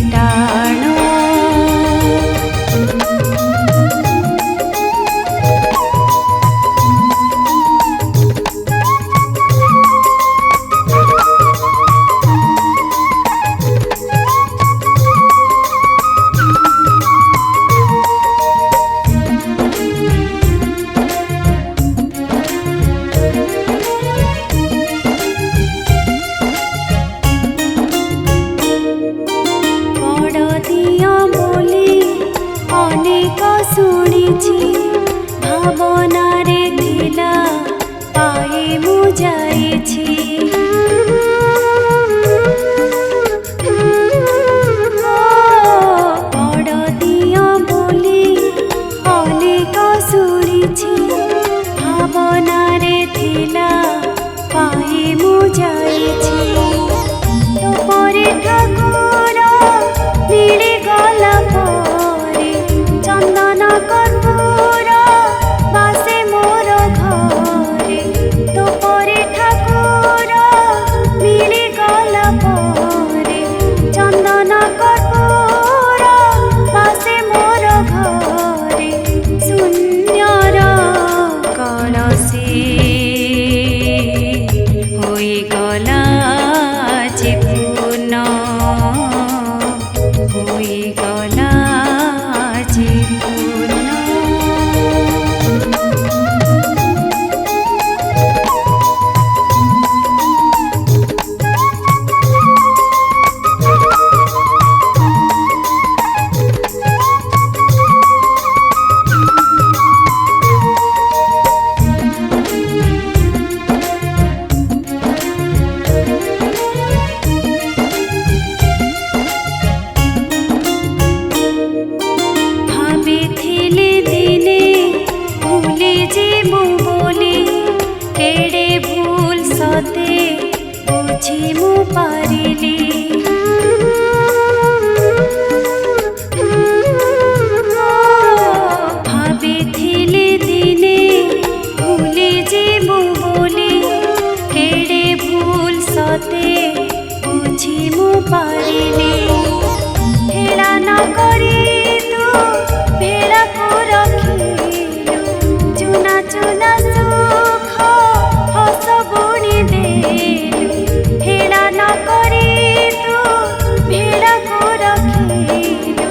टाण शुणिछि भावना रे थिला पाए मु जाइछि बड़ दिया बोली अनेक शुणिछि भावना रे थिला पाए मु जाइछि तो परे ठाकुर मिली गला परे चंदन कर्पूर बासे मोर घरे तो परे ठाकुर मिली गला परे चंदन कर्पूर बासे मोर घरे शून्यर कलसी होई गला जीवन होई गला बुझी मु पारिली भाविथिली दिने भूली जीवु बोली केड़े भूल सते बुझी मु पारिली हेला न करी तू भेड़ा को रखिलु चुना चुना सुख हस बुणी दे हेला न करी तू भेड़ा को रखिलु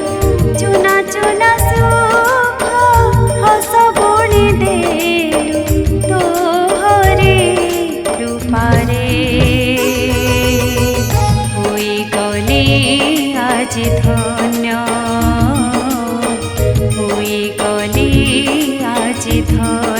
चुना चुना सुख हस बुणी देलु तोहरे रूपारे होई गली आज धन्य होई गली आज धन्य।